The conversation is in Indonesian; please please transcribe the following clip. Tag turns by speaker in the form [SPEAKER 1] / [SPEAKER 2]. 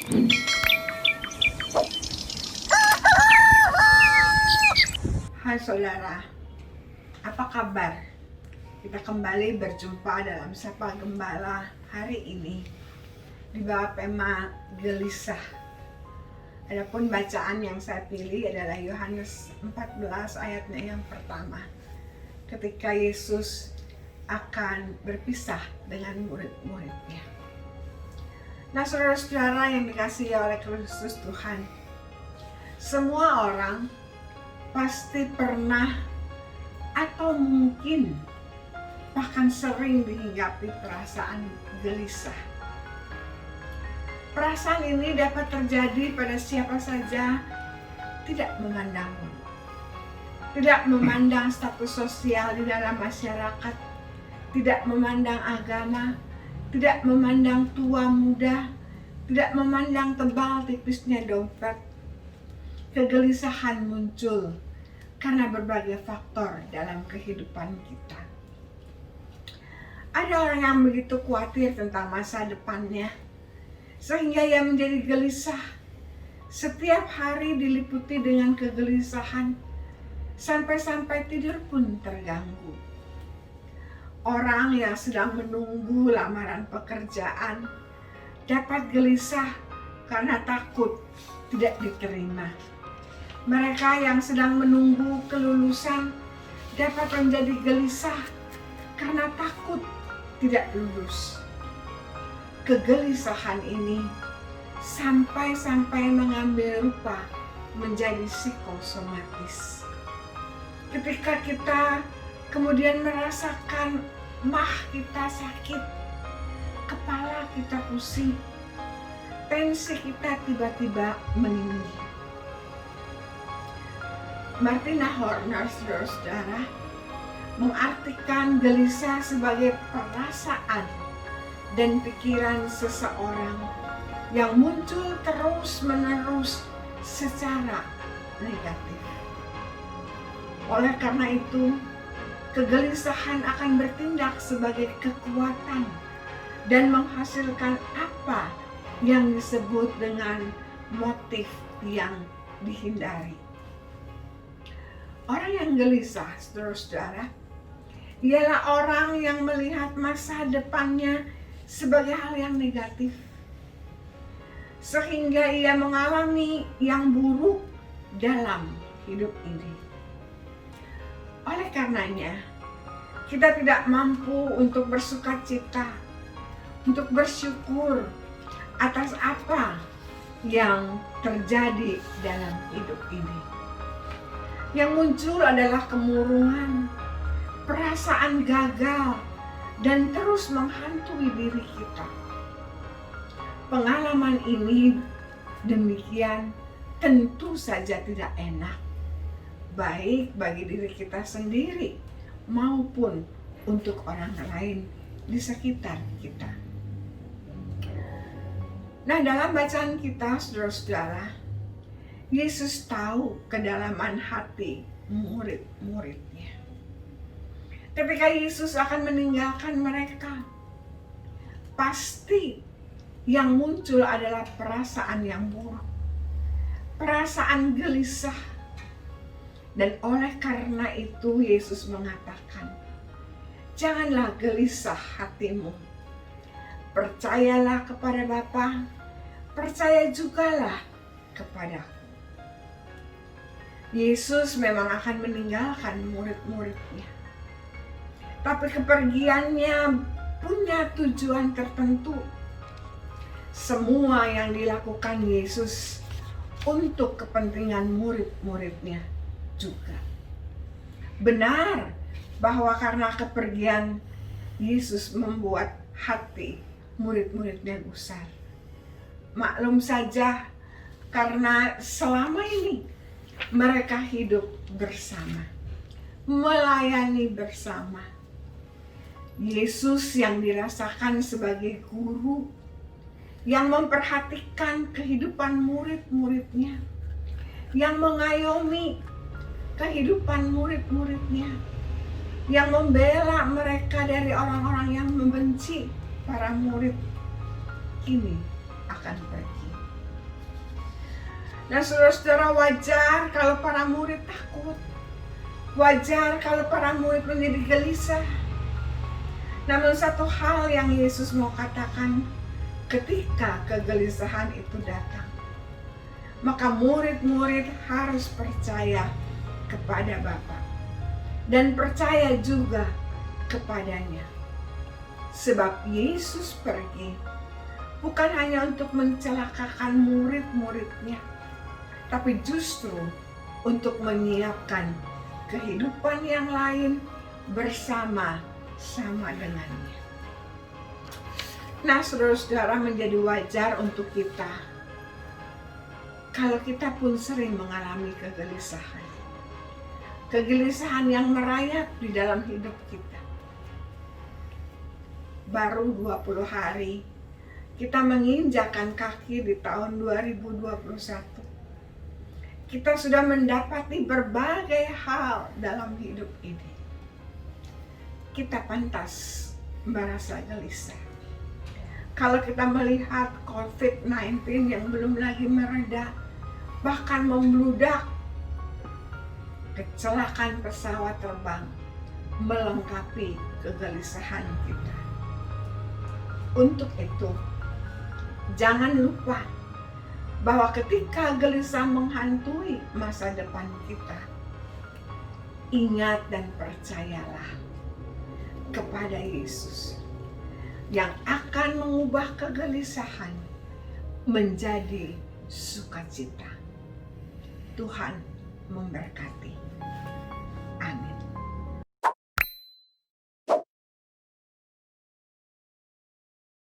[SPEAKER 1] Hai saudara, apa kabar? Kita kembali berjumpa dalam Sapa Gembala hari ini di bawah tema gelisah. Adapun bacaan yang saya pilih adalah Yohanes 14 ayatnya yang pertama. Ketika Yesus akan berpisah dengan murid-muridnya. Nah, saudara-saudara yang dikasihi oleh Kristus Tuhan, semua orang pasti pernah atau mungkin bahkan sering dihinggapi perasaan gelisah. Perasaan ini dapat terjadi pada siapa saja, tidak memandang bulu, tidak memandang status sosial di dalam masyarakat, tidak memandang agama, tidak memandang tua muda, tidak memandang tebal tipisnya dompet. Kegelisahan muncul karena berbagai faktor dalam kehidupan kita. Ada orang yang begitu khawatir tentang masa depannya, sehingga ia menjadi gelisah. Setiap hari diliputi dengan kegelisahan, sampai-sampai tidur pun terganggu. Orang yang sedang menunggu lamaran pekerjaan dapat gelisah karena takut tidak diterima. Mereka yang sedang menunggu kelulusan dapat menjadi gelisah karena takut tidak lulus. Kegelisahan ini sampai-sampai mengambil rupa menjadi psikosomatis. Ketika kita kemudian merasakan kita sakit, kepala kita pusing, tensi kita tiba-tiba meninggi. Martina Horner, saudara-saudara, mengartikan gelisah sebagai perasaan dan pikiran seseorang yang muncul terus-menerus secara negatif. Oleh karena itu, kegelisahan akan bertindak sebagai kekuatan dan menghasilkan apa yang disebut dengan motif yang dihindari. Orang yang gelisah, saudara-saudara, ialah orang yang melihat masa depannya sebagai hal yang negatif, sehingga ia mengalami yang buruk dalam hidup ini. Oleh karenanya, kita tidak mampu untuk bersukacita, untuk bersyukur atas apa yang terjadi dalam hidup ini. Yang muncul adalah kemurungan, perasaan gagal, dan terus menghantui diri kita. Pengalaman ini demikian tentu saja tidak enak, baik bagi diri kita sendiri maupun untuk orang lain di sekitar kita. Nah, dalam bacaan kita, saudara-saudara, Yesus tahu kedalaman hati murid-muridnya. Ketika Yesus akan meninggalkan mereka, pasti yang muncul adalah perasaan yang buruk, perasaan gelisah. Dan oleh karena itu Yesus mengatakan, janganlah gelisah hatimu. Percayalah kepada Bapa, percaya jugalah kepadaku. Yesus memang akan meninggalkan murid-muridnya. Tapi kepergiannya punya tujuan tertentu. Semua yang dilakukan Yesus untuk kepentingan murid-muridnya juga. Benar bahwa karena kepergian Yesus membuat hati murid-muridnya gusar. Maklum saja karena selama ini mereka hidup bersama, melayani bersama. Yesus yang dirasakan sebagai guru yang memperhatikan kehidupan murid-muridnya, yang mengayomi kehidupan murid-muridnya, yang membela mereka dari orang-orang yang membenci para murid, kini akan pergi. Nah, saudara-saudara, wajar kalau para murid takut. Wajar kalau para murid menjadi gelisah. Namun satu hal yang Yesus mau katakan, ketika kegelisahan itu datang, maka murid-murid harus percaya kepada Bapa dan percaya juga kepadanya. Sebab Yesus pergi bukan hanya untuk mencelakakan murid-muridnya, tapi justru untuk menyiapkan kehidupan yang lain bersama-sama dengannya. Nah, saudara-saudara, menjadi wajar untuk kita kalau kita pun sering mengalami kegelisahan. Kegelisahan yang merayap di dalam hidup kita. Baru 20 hari kita menginjakkan kaki di tahun 2021. Kita sudah mendapati berbagai hal dalam hidup ini. Kita pantas merasa gelisah. Kalau kita melihat COVID-19 yang belum lagi mereda, bahkan membludak, kecelakaan pesawat terbang melengkapi kegelisahan kita. Untuk itu, jangan lupa bahwa ketika gelisah menghantui masa depan kita, ingat dan percayalah kepada Yesus yang akan mengubah kegelisahan menjadi sukacita. Tuhan memberkati.